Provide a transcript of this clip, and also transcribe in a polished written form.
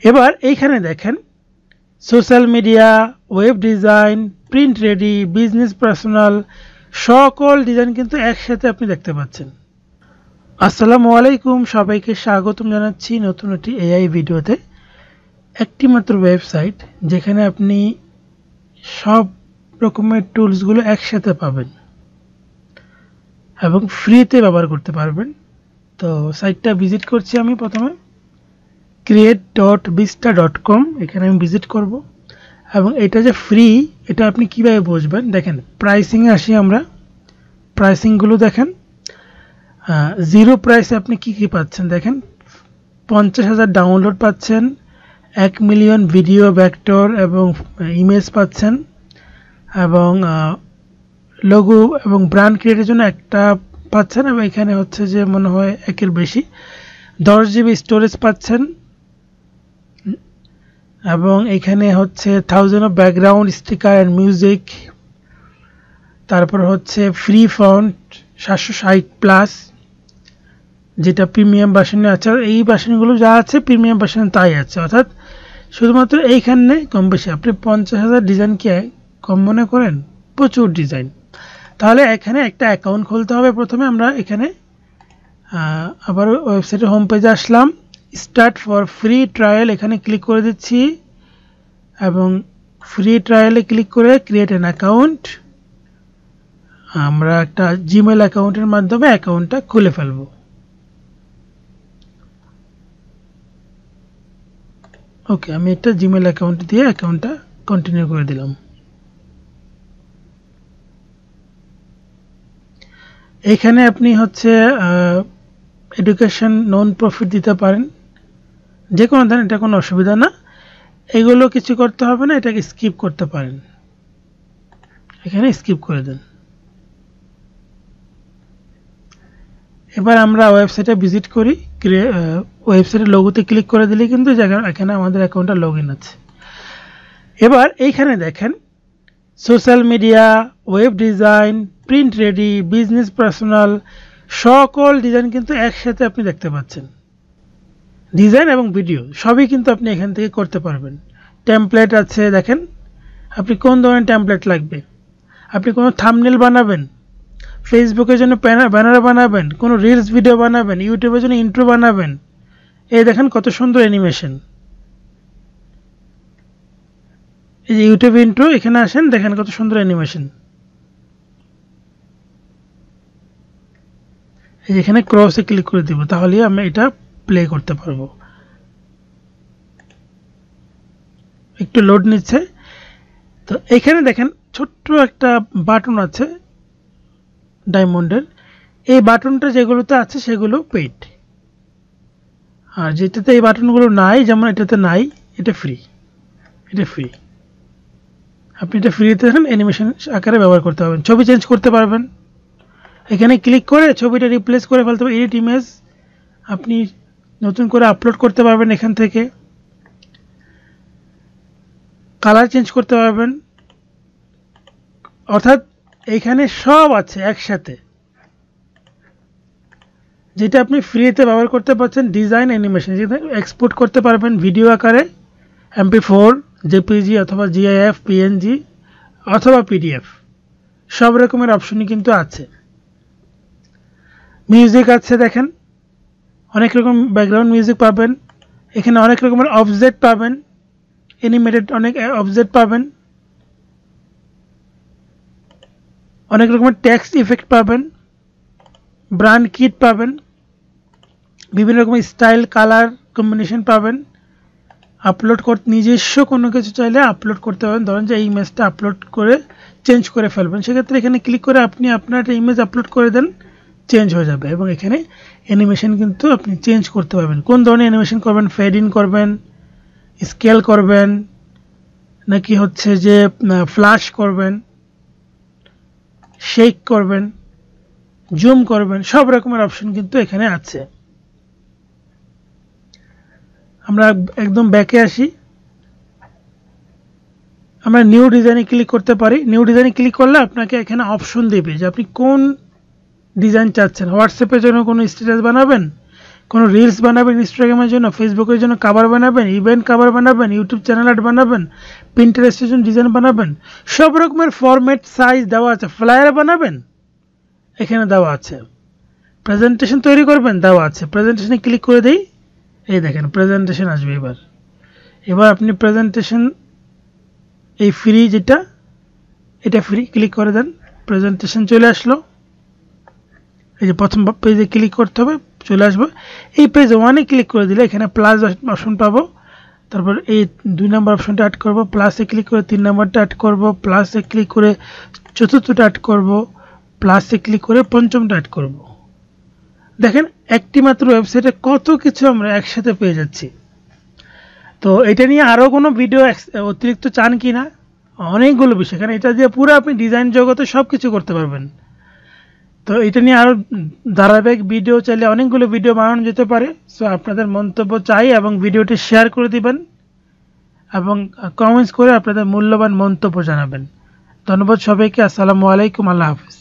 এবার এইখানে দেখেন social media, web design, print ready, business personal সকল ডিজাইন কিন্তু একসাথে আপনি দেখতে পাচ্ছেন। আসসালামু আলাইকুম, সবাইকে স্বাগতম জানাচ্ছি নতুন একটি এআই ভিডিওতে। একটি মাত্র ওয়েবসাইট যেখানে আপনি সব রকমের টুলসগুলো একসাথে পাবেন এবং ফ্রিতে ব্যবহার করতে পারবেন। তো সাইটটা ভিজিট করছি আমি প্রথমে create.vista.com, এখানে আমি ভিজিট করব এবং এটা যে ফ্রি এটা আপনি কিভাবে বুঝবেন দেখেন। প্রাইসিংয়ে আসি আমরা, প্রাইসিংগুলো দেখেন। জিরো প্রাইসে আপনি কি কি পাচ্ছেন দেখেন। 50,000 ডাউনলোড পাচ্ছেন, 1 মিলিয়ন ভিডিও ভেক্টর এবং ইমেজ পাচ্ছেন, এবং লোগো এবং ব্র্যান্ড ক্রিয়েটের জন্য একটা পাচ্ছেন, এবং এখানে হচ্ছে যে মনে হয় একের বেশি 10 জিবি স্টোরেজ পাচ্ছেন, এবং এখানে হচ্ছে 1000 of background sticker and music. তারপর হচ্ছে ফ্রি ফন্ট 760 প্লাস, যেটা প্রিমিয়াম ভার্সনে আছে। এই ভার্সনগুলো যা আছে প্রিমিয়াম ভার্সনে তাই আছে, অর্থাৎ শুধুমাত্র এইখানে কম বেশি। আপনি 50,000 ডিজাইনকে কম মনে করেন? প্রচুর ডিজাইন। তাহলে এখানে একটা অ্যাকাউন্ট খুলতে হবে প্রথমে। আমরা এখানে আবার ওয়েবসাইটের হোম পেজে আসলাম, স্টার্ট ফর ফ্রি ট্রায়াল এখানে ক্লিক করে দিচ্ছি, এবং ফ্রি ট্রায়ালে ক্লিক করে ক্রিয়েট অ্যান অ্যাকাউন্ট। আমরা একটা জিমেল অ্যাকাউন্টের মাধ্যমে অ্যাকাউন্টটা খুলে ফেলব। ওকে, আমি একটা জিমেল অ্যাকাউন্ট দিয়ে অ্যাকাউন্টটা কন্টিনিউ করে দিলাম। এখানে আপনি হচ্ছে এডুকেশন, নন প্রফিট দিতে পারেন, যে কোনো দেন, এটা কোনো অসুবিধা না। এগুলো কিছু করতে হবে না, এটাকে স্কিপ করতে পারেন, এখানে স্কিপ করে দেন। এবার আমরা ওয়েবসাইটে ভিজিট করি। ওয়েবসাইটের লোগোতে ক্লিক করে দিলে কিন্তু এখানে আমাদের অ্যাকাউন্টটা লগ ইন আছে। এবার এইখানে দেখেন social media, web design, print ready, business personal সকল ডিজাইন কিন্তু একসাথে আপনি দেখতে পাচ্ছেন। ডিজাইন এবং ভিডিও সবই কিন্তু আপনি এখান থেকে করতে পারবেন। টেমপ্লেট আছে দেখেন, আপনি কোন ধরনের টেমপ্লেট লাগবে। আপনি কোনো থাম্বনেল বানাবেন, ফেসবুকের জন্য ব্যানার বানাবেন, কোনো রিলস ভিডিও বানাবেন, ইউটিউবের জন্য ইন্ট্রো বানাবেন। এই দেখেন কত সুন্দর অ্যানিমেশন। এই যে ইউটিউব ইন্ট্রো, এখানে আসেন দেখেন কত সুন্দর অ্যানিমেশন। এই যে এখানে ক্রসে ক্লিক করে দিব, তাহলে আমি এটা প্লে করতে পারবো। একটু লোড নিচ্ছে। তো এখানে দেখেন ছোট্ট একটা বাটন আছে ডায়মন্ডের। এই বাটনটা যেগুলোতে আছে সেগুলো পেইড, আর যেটাতে এই বাটনগুলো নাই, যেমন এটাতে নাই, এটা ফ্রি। এটা ফ্রি, আপনি এটা ফ্রিতে দেখেন অ্যানিমেশন আকারে ব্যবহার করতে পারবেন। ছবি চেঞ্জ করতে পারবেন, এখানে ক্লিক করে ছবিটা রিপ্লেস করে ফেলতে পারবেন। এডিট ইমেজ আপনি নতুন করে আপলোড করতে পারবেন, এখান থেকে কালার চেঞ্জ করতে পারবেন। অর্থাৎ এখানে সব আছে একসাথে, যেটা আপনি ফ্রিতে ব্যবহার করতে পারছেন। ডিজাইন, অ্যানিমেশন, যেটা এক্সপোর্ট করতে পারবেন ভিডিও আকারে, MP4, জেপিজি অথবা GIF, PNG অথবা PDF, সব রকমের অপশনই কিন্তু আছে। মিউজিক আছে দেখেন, অনেক রকম ব্যাকগ্রাউন্ড মিউজিক পাবেন। এখানে অনেক রকমের অবজেক্ট পাবেন, অ্যানিমেটেড অনেক অবজেক্ট পাবেন, অনেক রকমের টেক্সট ইফেক্ট পাবেন, ব্র্যান্ড কিট পাবেন, বিভিন্ন রকমের স্টাইল, কালার কম্বিনেশন পাবেন। আপলোড করতে নিজস্ব কোনো কিছু চাইলে আপলোড করতে পারবেন। ধরেন যে এই ইমেজটা আপলোড করে চেঞ্জ করে ফেলবেন, সেক্ষেত্রে এখানে ক্লিক করে আপনি আপনার একটা ইমেজ আপলোড করে দেন, চেঞ্জ হয়ে যাবে। এবং এখানে অ্যানিমেশন কিন্তু আপনি চেঞ্জ করতে পারবেন, কোন ধরনের অ্যানিমেশন করবেন। ফেড ইন করবেন, স্কেল করবেন, নাকি হচ্ছে যে ফ্ল্যাশ করবেন, শেক করবেন, জুম করবেন, সব রকমের অপশন কিন্তু এখানে আছে। আমরা একদম ব্যাকে আসি, আমরা নিউ ডিজাইনে ক্লিক করতে পারি। নিউ ডিজাইনে ক্লিক করলে আপনাকে এখানে অপশন দেবে যে আপনি কোন ডিজাইন চাচ্ছেন। হোয়াটসঅ্যাপের জন্য কোনো স্ট্যাটাস বানাবেন, কোনো রিলস বানাবেন ইনস্টাগ্রামের জন্য, ফেসবুকের জন্য কভার বানাবেন, ইভেন্ট কভার বানাবেন, ইউটিউব চ্যানেল অ্যাড বানাবেন, পিন্টারেস্টের জন্য ডিজাইন বানাবেন, সব রকমের ফরম্যাট সাইজ দেওয়া আছে। ফ্লায়ার বানাবেন, এখানে দেওয়া আছে। প্রেজেন্টেশন তৈরি করবেন, দেওয়া আছে। প্রেজেন্টেশনে ক্লিক করে দেই, এই দেখেন প্রেজেন্টেশন আসবে। এবার আপনি প্রেজেন্টেশন এই ফ্রি যেটা, এটা ফ্রি, ক্লিক করে দেন, প্রেজেন্টেশন চলে আসলো। এই যে প্রথম পেজে ক্লিক করতে হবে, চলে আসবে। এই পেজ ওয়ানে ক্লিক করে দিলে এখানে প্লাস অপশন পাবো। তারপর এই 2 নম্বর অপশনটা অ্যাড করব, প্লাসে ক্লিক করে 3 নম্বরটা অ্যাড করব, প্লাসে ক্লিক করে চতুর্থটা অ্যাড করব, প্লাসে ক্লিক করে পঞ্চমটা অ্যাড করব। দেখেন একটি মাত্র ওয়েবসাইটে কত কিছু আমরা একসাথে পেয়ে যাচ্ছি। তো এটা নিয়ে আরও কোনো ভিডিও অতিরিক্ত চান কি না? অনেকগুলো বিষয়, কারণ এটা দিয়ে পুরো আপনি ডিজাইন জগতে সব কিছু করতে পারবেন। তো এটা নিয়ে আরও ধারাবাহিক ভিডিও চাইলে অনেকগুলো ভিডিও বানানো যেতে পারে। সো আপনাদের মন্তব্য চাই এবং ভিডিওটি শেয়ার করে দিবেন এবং কমেন্টস করে আপনাদের মূল্যবান মন্তব্য জানাবেন। ধন্যবাদ সবাইকে। আসসালামু আলাইকুম, আল্লাহ হাফিজ।